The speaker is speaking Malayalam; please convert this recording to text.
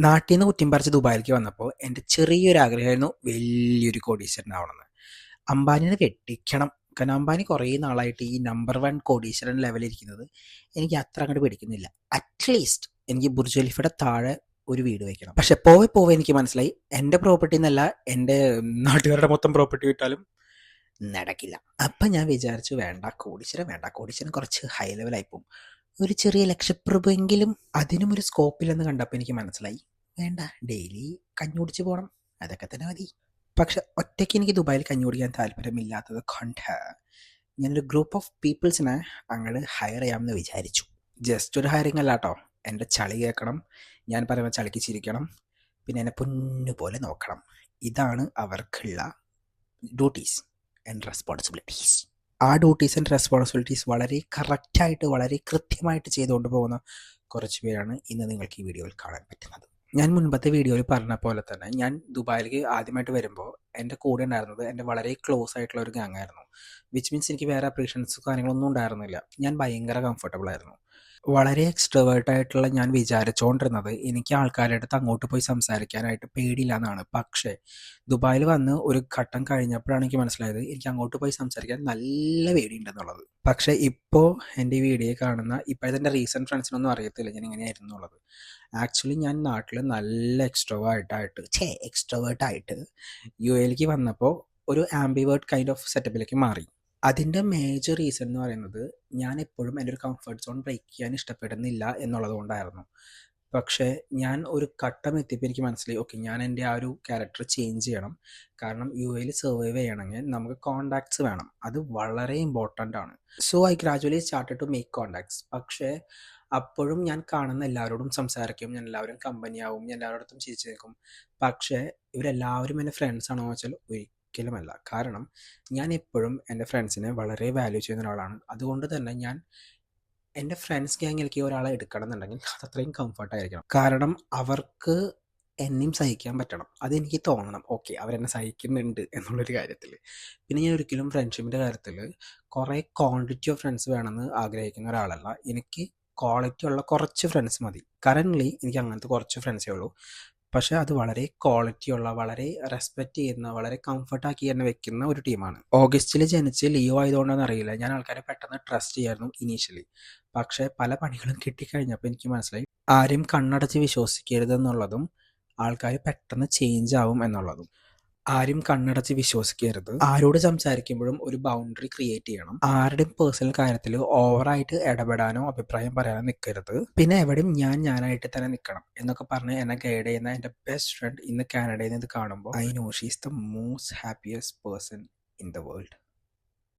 നാട്ടിൽ നിന്ന് കുറ്റിയും പറിച്ച് ദുബായിലേക്ക് വന്നപ്പോൾ എൻ്റെ ചെറിയൊരു ആഗ്രഹമായിരുന്നു വലിയൊരു കോടീശ്വരനാവണമെന്ന്. അംബാനിനെ വെട്ടിക്കണം. കാരണം അംബാനി കുറേ നാളായിട്ട് ഈ നമ്പർ 1 കോടീശ്വരൻ ലെവലിരിക്കുന്നത് എനിക്ക് അത്ര അങ്ങോട്ട് പിടിക്കുന്നില്ല. അറ്റ്ലീസ്റ്റ് എനിക്ക് ബുർജ് ഖലീഫയുടെ താഴെ ഒരു വീട് വെക്കണം. പക്ഷെ പോവെ പോവെ എനിക്ക് മനസ്സിലായി എൻ്റെ പ്രോപ്പർട്ടി എന്നല്ല, എൻ്റെ നാട്ടുകാരുടെ മൊത്തം പ്രോപ്പർട്ടി വിട്ടാലും നടക്കില്ല. അപ്പം ഞാൻ വിചാരിച്ചു വേണ്ട, കോടീശ്വരൻ വേണ്ട, കോടീശ്വരൻ കുറച്ച് ഹൈ ലെവലായി പോകും. ഒരു ചെറിയ ലക്ഷപ്രഭുവെങ്കിലും അതിനും ഒരു സ്കോപ്പില്ലെന്ന് കണ്ടപ്പോൾ എനിക്ക് മനസ്സിലായി വേണ്ട, ഡെയിലി കഞ്ഞി കുടിച്ച് പോകണം, അതൊക്കെ തന്നെ മതി. പക്ഷെ ഒറ്റയ്ക്ക് എനിക്ക് ദുബായിൽ കഞ്ഞി കുടിക്കാൻ താല്പര്യമില്ലാത്തത് കൊണ്ട് ഞാനൊരു ഗ്രൂപ്പ് ഓഫ് പീപ്പിൾസിനെ അങ്ങോട്ട് ഹയർ ചെയ്യാമെന്ന് വിചാരിച്ചു. ജസ്റ്റ് ഒരു ഹയറിങ് അല്ല കേട്ടോ, എൻ്റെ ചളി കേൾക്കണം, ഞാൻ പറയുമ്പോൾ ചളിക്ക് ചിരിക്കണം, പിന്നെ എന്നെ പൊന്നു പോലെ നോക്കണം. ഇതാണ് അവർക്കുള്ള ഡ്യൂട്ടീസ് ആൻഡ് റെസ്പോൺസിബിലിറ്റീസ്. ആ ഡ്യൂട്ടീസ് ആൻഡ് റെസ്പോൺസിബിലിറ്റീസ് വളരെ കറക്റ്റായിട്ട്, വളരെ കൃത്യമായിട്ട് ചെയ്തുകൊണ്ട് പോകുന്ന കുറച്ച് പേരാണ് ഇന്ന് നിങ്ങൾക്ക് ഈ വീഡിയോയിൽ കാണാൻ പറ്റുന്നത്. ഞാൻ മുൻപത്തെ വീഡിയോയിൽ പറഞ്ഞ പോലെ തന്നെ ഞാൻ ദുബായിലേക്ക് ആദ്യമായിട്ട് വരുമ്പോൾ എൻ്റെ കൂടെ ഉണ്ടായിരുന്നത് എൻ്റെ വളരെ ക്ലോസ് ആയിട്ടുള്ള ഒരു ഗ്യാങ് ആയിരുന്നു. വിച്ച് മീൻസ് എനിക്ക് വേറെ അപ്രീഷൻസ് കാര്യങ്ങളൊന്നും ഉണ്ടായിരുന്നില്ല. ഞാൻ ഭയങ്കര കംഫർട്ടബിൾ ആയിരുന്നു. വളരെ എക്സ്ട്രോവേർട്ട് ആയിട്ടുള്ള ഞാൻ വിചാരിച്ചുകൊണ്ടിരുന്നത് എനിക്ക് ആൾക്കാരുടെ അടുത്ത് അങ്ങോട്ട് പോയി സംസാരിക്കാനായിട്ട് പേടിയില്ല എന്നാണ്. പക്ഷേ ദുബായിൽ വന്ന് ഒരു ഘട്ടം കഴിഞ്ഞപ്പോഴാണ് എനിക്ക് മനസ്സിലായത് എനിക്ക് അങ്ങോട്ട് പോയി സംസാരിക്കാൻ നല്ല പേടിയുണ്ടെന്നുള്ളത്. പക്ഷേ ഇപ്പോൾ എൻ്റെ ഈ വീഡിയോ കാണുന്ന ഇപ്പോഴത്തെ എൻ്റെ റീസെൻറ്റ് ഫ്രണ്ട്സിനൊന്നും അറിയത്തില്ല ഞാൻ എങ്ങനെയായിരുന്നു എന്നുള്ളത്. ആക്ച്വലി ഞാൻ നാട്ടിൽ നല്ല എക്സ്ട്രോവേർട്ടായിട്ട് യു എയിലേക്ക് വന്നപ്പോൾ ഒരു ആംബിവേർട്ട് കൈൻഡ് ഓഫ് സെറ്റപ്പിലേക്ക് മാറി. അതിൻ്റെ മേജർ റീസൺ എന്ന് പറയുന്നത് ഞാൻ എപ്പോഴും എൻ്റെ ഒരു കംഫർട്ട് സോൺ ബ്രേക്ക് ചെയ്യാൻ ഇഷ്ടപ്പെടുന്നില്ല എന്നുള്ളത് കൊണ്ടായിരുന്നു. പക്ഷേ ഞാൻ ഒരു ഘട്ടം എത്തിയപ്പോൾ എനിക്ക് മനസ്സിലായി ഓക്കെ, ഞാൻ എൻ്റെ ആ ഒരു ക്യാരക്ടർ ചേഞ്ച് ചെയ്യണം. കാരണം യു എയിൽ സർവൈവ് ചെയ്യണമെങ്കിൽ നമുക്ക് കോണ്ടാക്ട്സ് വേണം, അത് വളരെ ഇമ്പോർട്ടൻ്റ് ആണ്. So I gradually started to make contacts. പക്ഷേ അപ്പോഴും ഞാൻ കാണുന്ന എല്ലാവരോടും സംസാരിക്കും, ഞാൻ എല്ലാവരും കമ്പനിയാവും, ഞാൻ എല്ലാവരോടത്തും ചിരിച്ചു നിൽക്കും. പക്ഷേ ഇവരെല്ലാവരും എൻ്റെ ഫ്രണ്ട്സാണോ എന്ന് വെച്ചാൽ ഒരിക്കലുമല്ല. കാരണം ഞാൻ എപ്പോഴും എൻ്റെ ഫ്രണ്ട്സിനെ വളരെ വാല്യൂ ചെയ്യുന്ന ഒരാളാണ്. അതുകൊണ്ട് തന്നെ ഞാൻ എൻ്റെ ഫ്രണ്ട്സ് ഗ്യാങ്ങിലേക്ക് ഒരാളെ എടുക്കണം എന്നുണ്ടെങ്കിൽ അത് അത്രയും കംഫർട്ടായിരിക്കണം. കാരണം അവർക്ക് എന്നെയും സഹിക്കാൻ പറ്റണം, അതെനിക്ക് തോന്നണം ഓക്കെ അവരെന്നെ സഹിക്കുന്നുണ്ട് എന്നുള്ളൊരു കാര്യത്തിൽ. പിന്നെ ഞാൻ ഒരിക്കലും ഫ്രണ്ട്ഷിപ്പിൻ്റെ കാര്യത്തിൽ കുറേ ക്വാണ്ടിറ്റി ഓഫ് ഫ്രണ്ട്സ് വേണമെന്ന് ആഗ്രഹിക്കുന്ന ഒരാളല്ല. എനിക്ക് ക്വാളിറ്റി ഉള്ള കുറച്ച് ഫ്രണ്ട്സ് മതി. കറൻ്റ്ലി എനിക്ക് അങ്ങനത്തെ കുറച്ച് ഫ്രണ്ട്സേ ഉള്ളൂ. പക്ഷേ അത് വളരെ ക്വാളിറ്റിയുള്ള, വളരെ റെസ്പെക്റ്റ് ചെയ്യുന്ന, വളരെ കംഫർട്ടാക്കി തന്നെ വെക്കുന്ന ഒരു ടീമാണ്. ഓഗസ്റ്റിൽ ജനിച്ച് ലിയോ ആയതുകൊണ്ടാണെന്ന് അറിയില്ല, ഞാൻ ആൾക്കാരെ പെട്ടെന്ന് ട്രസ്റ്റ് ചെയ്യായിരുന്നു ഇനീഷ്യലി. പക്ഷേ പല പണികളും കിട്ടിക്കഴിഞ്ഞപ്പോൾ എനിക്ക് മനസ്സിലായി ആരും കണ്ണടച്ച് വിശ്വസിക്കരുതെന്നുള്ളതും ആൾക്കാർ പെട്ടെന്ന് ചേഞ്ച് ആവും എന്നുള്ളതും. ആരും കണ്ണടച്ച് വിശ്വസിക്കരുത്. ആരോട് സംസാരിക്കുമ്പോഴും ഒരു ബൗണ്ടറി ക്രിയേറ്റ് ചെയ്യണം. ആരുടെയും പേഴ്സണൽ കാര്യത്തിൽ ഓവറായിട്ട് ഇടപെടാനോ അഭിപ്രായം പറയാനോ നിൽക്കരുത്. പിന്നെ എവിടെയും ഞാനായിട്ട് തന്നെ നിൽക്കണം എന്നൊക്കെ പറഞ്ഞ് എന്നെ ഗൈഡ് ചെയ്യുന്ന എൻ്റെ ബെസ്റ്റ് ഫ്രണ്ട് ഇന്ന് കാനഡയിൽ നിന്ന് ഇത് കാണുമ്പോൾ I know she is the most happiest person in the world.